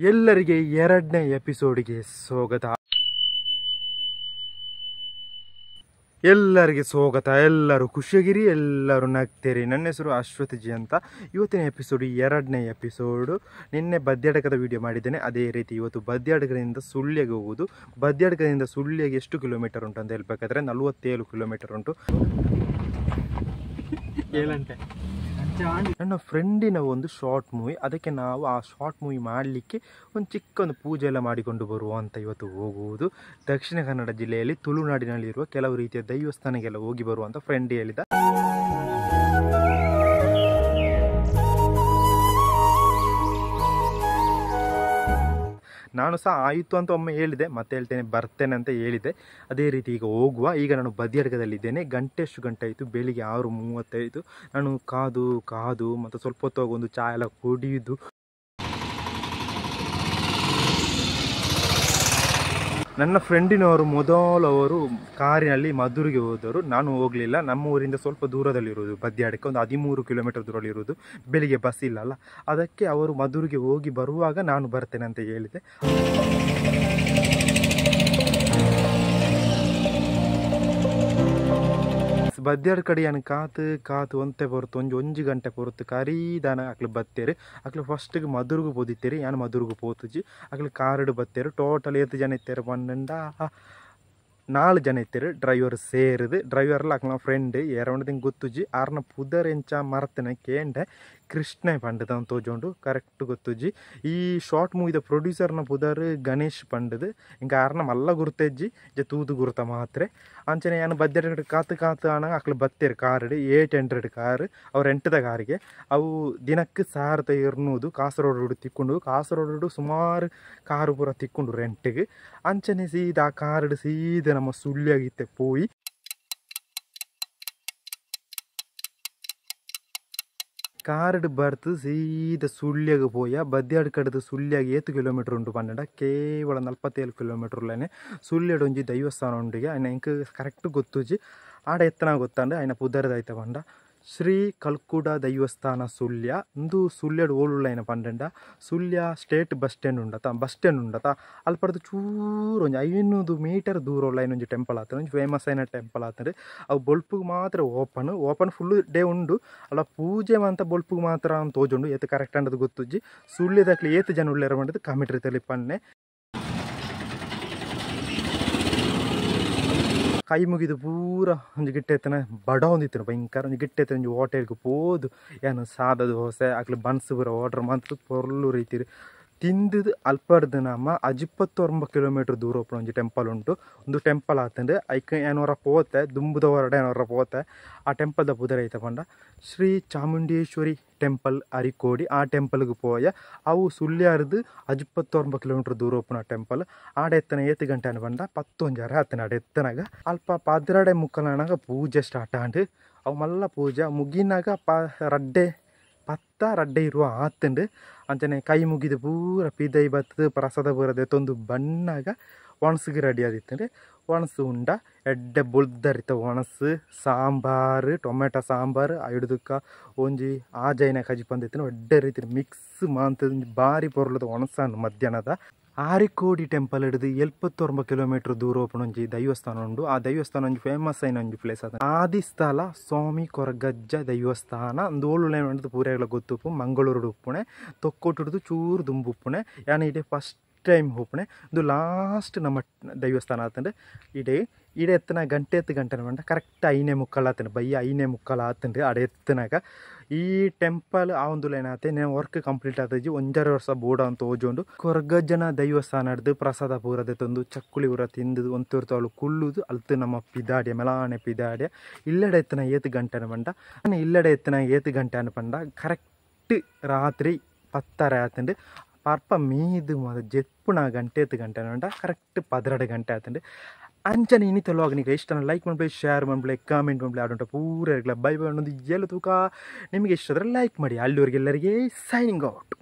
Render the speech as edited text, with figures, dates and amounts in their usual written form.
ಎಲ್ಲರಿಗೆ ಎರಡನೇ ಎಪಿಸೋಡ್ಗೆ ಸ್ವಾಗತ. ಎಲ್ಲರೂ ಖುಷಿಯಾಗಿರಿ, ಎಲ್ಲರೂ ನಗ್ತೀರಿ. ನನ್ನ ಹೆಸರು ಅಶ್ವಥ್ ಜಿ ಅಂತ. ಇವತ್ತಿನ ಎಪಿಸೋಡ್ ಎರಡನೇ ಎಪಿಸೋಡು. ನಿನ್ನೆ ಬದ್ಯಾಡಕದ ವಿಡಿಯೋ ಮಾಡಿದ್ದೇನೆ, ಅದೇ ರೀತಿ ಇವತ್ತು ಬದ್ಯಾಡಕದಿಂದ ಸುಳ್ಯಗೆ ಹೋಗುವುದು. ಬದ್ಯಾಡಕದಿಂದ ಸುಳ್ಯಗೆ ಎಷ್ಟು ಕಿಲೋಮೀಟರ್ ಉಂಟು ಅಂತ ಹೇಳ್ಬೇಕಾದ್ರೆ 47 ಕಿಲೋಮೀಟರ್ ಉಂಟು. ನನ್ನ ಫ್ರೆಂಡಿನ ಒಂದು ಶಾರ್ಟ್ ಮೂವಿ, ಅದಕ್ಕೆ ನಾವು ಆ ಶಾರ್ಟ್ ಮೂವಿ ಮಾಡಲಿಕ್ಕೆ ಒಂದು ಚಿಕ್ಕ ಪೂಜೆ ಎಲ್ಲ ಮಾಡಿಕೊಂಡು ಬರುವ ಅಂತ ಇವತ್ತು ಹೋಗುವುದು. ದಕ್ಷಿಣ ಕನ್ನಡ ಜಿಲ್ಲೆಯಲ್ಲಿ ತುಳುನಾಡಿನಲ್ಲಿರುವ ಕೆಲವು ರೀತಿಯ ದೇವಸ್ಥಾನಕ್ಕೆಲ್ಲ ಹೋಗಿ ಬರುವಂತ ಫ್ರೆಂಡ್ ಹೇಳಿದ. ನಾನು ಸಹ ಆಯಿತು ಅಂತ ಒಮ್ಮೆ ಹೇಳಿದೆ, ಮತ್ತೆ ಹೇಳ್ತೇನೆ ಬರ್ತೇನೆ ಅಂತ ಹೇಳಿದೆ. ಅದೇ ರೀತಿ ಈಗ ಹೋಗುವ. ಈಗ ನಾನು ಬದಿಯಡ್ಕದಲ್ಲಿದ್ದೇನೆ. ಎಷ್ಟು ಗಂಟೆ ಆಯಿತು? ಬೆಳಿಗ್ಗೆ 6:35. ನಾನು ಕಾದು ಮತ್ತು ಸ್ವಲ್ಪ ಹೊತ್ತು ಒಂದು ಚಹಾ ಎಲ್ಲ ಕುಡಿಯುವುದು. ನನ್ನ ಫ್ರೆಂಡಿನವರು ಮೊದಲವರು ಕಾರಿನಲ್ಲಿ ಮಧುರಿಗೆ ಹೋದರು. ನಾನು ಹೋಗಲಿಲ್ಲ. ನಮ್ಮ ಊರಿಂದ ಸ್ವಲ್ಪ ದೂರದಲ್ಲಿರುವುದು ಬದ್ಯಾಡಕ್ಕೆ, ಒಂದು 13 ಕಿಲೋಮೀಟರ್ ದೂರದಲ್ಲಿರುವುದು. ಬೆಳಿಗ್ಗೆ ಬಸ್ ಇಲ್ಲಲ್ಲ, ಅದಕ್ಕೆ ಅವರು ಮಧುರಿಗೆ ಹೋಗಿ ಬರುವಾಗ ನಾನು ಬರ್ತೇನೆ ಅಂತ ಹೇಳಿದೆ. ಬದ್ಯಾಡ್ ಕಡೆ ಏನು ಕಾತು ಒಂತೆ ಬರುತ್ತು. ಒಂಜಿ ಗಂಟೆ ಬರುತ್ತು. ಕರೀದಾನ ಅಕ್ಲು ಬತ್ತೇರಿ. ಅಕ್ಲು ಫಸ್ಟಿಗೆ ಮಧುರ್ಗೂ ಪೋದಿತ್ತೇರಿ. ನಾನು ಮಧುರ್ಗೂ ಪೋತುಜಿ. ಅಕ್ಲು ಕಾರಡು ಬತ್ತೇರು. ಟೋಟಲ್ 7 ಜನ ಇತ್ತೇರು. 4 ಜನ ಇತ್ತೇರು. ಡ್ರೈವರ್ ಸೇರಿದು. ಡ್ರೈವರ್ಲ ಅಕ್ಲ ಫ್ರೆಂಡ್ ಎರಡಂಗೆ ಗೊತ್ತುಜಿ. ಆರ್ನ ಪುದರ್ ಎಂಚ ಮರತನ ಕೇಂಡೆ ಕೃಷ್ಣ ಪಂಡದ ಅಂತ ತೋಜೊಂಡು ಕರೆಕ್ಟ್ ಗೊತ್ತುಜಿ. ಈ ಶಾರ್ಟ್ ಮೂವಿದ ಪ್ರೊಡ್ಯೂಸರ್ನ ಪುದರ್ ಗಣೇಶ್ ಪಂಡದು. ಇಂಕ ಆರ್ನ ಮಲ್ಲ ಗುರ್ತಜ್ಜಿ ಜೆ ತೂದು ಗುರ್ತ ಮಾತ್ರೆ ಅಂಚನೆ. ನಾನು ಬದ್ಯಾಡ ಕಾತು ಅಣ್ಣ ಅಕ್ಲು ಬತ್ತೇರು. ಕಾರಡು 800 ಕಾರ್ ಅವ್ರು ರೆಂಟದ ಕಾರಿಗೆ. ಅವು ದಿನಕ್ಕೆ 1200 ಕಾಸರಗೋಡು ತಿಕ್ಕೊಂಡು. ಕಾಸರಗೋಡು ಸುಮಾರು ಕಾರು ಪೂರ ತಿಕ್ಕೊಂಡು ರೆಂಟಿಗೆ. ಅಂಚನೆ ಸೀದಾ ಆ ಕಾರಡು ಸೀದಾ ನಮ್ಮ ಸುಳ್ಳಿಯಾಗಿತ್ತೆ ಪೋಯಿ. ಕಾರಡು ಬರ್ತು ಸೀದಾ ಸುಳ್ಳಿಯಾಗ ಪೋಯ. ಬದ್ಯಾಡ್ ಕಡೆದು ಸುಳ್ಳಿಯಾಗ 7 ಕಿಲೋಮೀಟರ್ ಉಂಟು ಪಂಡ. ಕೇವಲ 47 ಕಿಲೋಮೀಟರ್ಲೇನೆ ಸುಳ್ಳಿಯಾಡು ಒಂಜಿ ದೈವಸ್ಥಾನ ಉಂಡಿಗೆ. ಆಯ್ನ ಇಂಕ ಕರೆಕ್ಟ್ ಗೊತ್ತುಜಿ. ಆಡ ಎತ್ತನ ಗೊತ್ತಂಡ ಆಯ್ನ ಪುದರ್ದಾಯ್ತ ಪಂಡ. ಶ್ರೀ ಕಲ್ಕುಡ ದೈವಸ್ಥಾನ ಸುಳ್ಯ. ಇಂದು ಸುಳ್ಯಡು ಓಳುಳ್ಳೈನ ಪಂಡ. ಸುಳ್ಯ ಸ್ಟೇಟ್ ಬಸ್ ಸ್ಟ್ಯಾಂಡ್ ಉಂಡತ ಅಲ್ಪಡ್ದು ಚೂರು ಒಂಜಿ 500 ಮೀಟರ್ ದೂರ ಉಳ್ಳೈನ ಒಂಜಿ ಟೆಂಪಲ್ ಆತನ. ಒಂಜಿ ಫೇಮಸ್ అయిన ಟೆಂಪಲ್ ಆತಂಡು. ಅವು ಬೊಲ್ಪುಗೆ ಮಾತ್ರ ಓಪನ್ ಫುಲ್ ಡೇ ಉಂಡು. ಅಲ್ಲ ಪೂಜೆ ಅಂತ ಬೊಲ್ಪುಗೆ ಮಾತ್ರ ಅಂತ ತೋಜುಂಡು. ಏತು ಕರೆಕ್ಟ್ ಅಂಡದು ಗೊತ್ತುಜ್ಜಿ. ಸುಳ್ಯದಕ್ಲಿ 7 ಜನ ಉಳ್ಳೇರ ಬಂಡದು ಕಮಿಟಿ ರೀತಿಯಲ್ಲಿ ಪನ್ನೆ. ಕೈ ಮುಗಿದು ಪೂರ ಒಂಜಿ ಗಿಟ್ಟ ಎತ್ತನ ಬಡ ಹೊಂದಿತ್ತು ಭಯಂಕರ. ಒಂಜಿ ಗಿಟ್ಟ ಎತ್ತನ ಒಂಜಿ ಹೋಟೆಲ್ಗೆ ಪೋದು ಏನು ಸಾದ ದೋಸೆ ಅಕ್ಲು ಬನ್ಸ್ ಪೂರ ಆರ್ಡ್ರ್ ಮಂತು ಪೊರ್ಲು ರೀತಿ ತಿಂದು ಅಲ್ಪಡ್ದು ನಮ್ಮ 29 ಕಿಲೋಮೀಟರ್ ದೂರ ಒಪ್ಪು ಒಂಜಿ ಟೆಂಪಲ್ ಉಂಟು. ಒಂದು ಟೆಂಪಲ್ ಆತಂಡು ಐಕ್ ಏನವರ ಪೋತೆ ದುಂಬುದ ಹೊರಡೆ ಏನವರ ಪೋತೆ. ಆ ಟೆಂಪಲ್ದ ಪುದರ್ ಐತ ಪಂಡ ಶ್ರೀ ಚಾಮುಂಡೇಶ್ವರಿ ಟೆಂಪಲ್ ಅರಿಕೋಡಿ. ಆ ಟೆಂಪಲ್ಗೆ ಪೋಯ. ಅವು ಸುಳ್ಯಾರ್ದು 29 ಕಿಲೋಮೀಟರ್ ದೂರ ಒಪ್ಪುನ ಟೆಂಪಲ್. ಆಡ ಎತ್ತನ 7 ಗಂಟೆ ಅನ್ನ ಪಂಡ 11 ಆತನ ಆಡ ಎತ್ತನಾಗ ಅಲ್ಪ ಪದ್ರಡೆ ಮುಕ್ಕಲನಾಗ ಪೂಜೆ ಸ್ಟಾರ್ಟ್ ಆಂಡು. ಅವು ಮಲ್ಲ ಪೂಜೆ ಮುಗಿನಾಗ ರಡ್ಡೆ ಇರುವ ಆತಂಡು. ಅಂಚನೆ ಕೈ ಮುಗಿದು ಪೂರ ಪಿದೈ ಬತ್ತು ಪ್ರಸಾದ ಬರೋದೆ ತೊಂದು ಬಣ್ಣಾಗ ಒಣಸಿಗೆ ರೆಡಿ ಆದಿತ್ತಂಡು. ಒಣಸು ಉಂಡ ಎಡ್ಡೆ ಬುಳ್ದರಿತ ಒಣಸು ಸಾಂಬಾರು, ಟೊಮೆಟೊ ಸಾಂಬಾರು ಐಡ್ದಕ್ಕ ಒಂಜಿ ಆಜೈನ ಕಜಿ ಪಂದಿತ್ತು. ಎಡ್ಡೆ ರೀತಿ ಮಿಕ್ಸ್ ಮಾಂತದ ಭಾರಿ ಪೊರ್ಲದ ಒಣಸನ್ನು ಮಧ್ಯಾಹ್ನದ. ಆರಿಕೋಡಿ ಟೆಂಪಲ್ ಹಿಡಿದು 79 ಕಿಲೋಮೀಟರ್ ದೂರ ಓಪನ್ ಒಂಜಿ ದೈವಸ್ಥಾನ ಉಂಡು. ಆ ದೈವಸ್ಥಾನ ಒಂಜಿ ಫೇಮಸ್ అయిన ಒಂಜಿ ಪ್ಲೇಸ್ ಅದ. ಆದಿಸ್ಥಳ ಸ್ವಾಮಿ ಕೊರಗಜ್ಜ ದೈವಸ್ಥಾನ. ಒಂದು ಓಳುಳೆ ಪೂರೆಗಳ ಗೊತ್ತುಪ್ಪು. ಮಂಗಳೂರು ಉಪ್ಪುಣೆ ತೊಕ್ಕೊಟ್ಟು ಚೂರು ದುಂಬುಪ್ಪುಣೆ. ಯಾನ ಇಡೆ ಫಸ್ಟ್ ಟೈಮ್ ಹೋಪಣೆ. ಇದು ಲಾಸ್ಟ್ ನಮ್ಮ ದೈವಸ್ಥಾನ ಆತಂಡು. ಇಡೆ ಎತ್ತನ ಗಂಟೆ ಮಂಡ ಕರೆಕ್ಟ್ 5:45 ಆತಂಡು. ಬಯ್ಯ 5:45 ಆತಂಡು ಆಡ ಎತ್ತನಾಗ. ಈ ಟೆಂಪಲ್ ಆ ಒಂದು ಲೈನ್ ಆತೆ నేను ವರ್ಕ್ ಕಂಪ್ಲೀಟ್ ಆತಜಿ 1.5 ವರ್ಷ ಬೋರ್ಡ್ ಅಂತ ಓಜೋಂಡು. ಕೊರಗಜ್ಜನ ದೈವಸ್ಥಾನ ಹಿಡ್ದು ಪ್ರಸಾದ ಪೂರದೆ ತಂದು ಚಕ್ಕುಳಿ ಊರ ತಿಂದು ಒಂತೂರ್ತ ಅವಳು ಕುಳ್ಳುದು ಅಲ್ತು ನಮ್ಮ ಪಿದಾಡ್ಯ ಮೆಲಾನೆ ಪಿದಾಡ್ಯ. ಇಲ್ಲಡೆ ಎತ್ತನ 7 ಗಂಟೆ ಪಂಡ. ಇಲ್ಲಡೆ ಎತ್ತನ 7 ಗಂಟೆ ಅನ್ಪಂಡ ಕರೆಕ್ಟ್ ರಾತ್ರಿ 10 ಆತಂಡು. ಪರ್ಪ ಮೀದು ಜೆಪ್ಪುನ ಗಂಟೆ 7 ಗಂಟೆ ಅಂಡ ಕರೆಕ್ಟ್ 12 ಗಂಟೆ ಆತಂಡು. ಅಂಚನೆ ಇನ್ನಿತ ಲಾಗ್ ನಿಮಗೆ ಇಷ್ಟ ಲೈಕ್ ಮಾಡ್ಬೇ, ಶೇರ್ ಮಾಡ್ಬೇ, ಕಾಮೆಂಟ್ ಮಾಡ್ಬೇ. ಆಡುಂಟ ಪೂರ ಇರಲಿಲ್ಲ. ಬೈ ಒಂದು ಎಲ್ಲ ತೂಕ ನಿಮಗೆ ಇಷ್ಟ ಆದರೆ ಲೈಕ್ ಮಾಡಿ. ಅಲ್ಲಿವರೆಗೆಲ್ಲರಿಗೆ ಸೈನಿಂಗ್ ಔಟ್.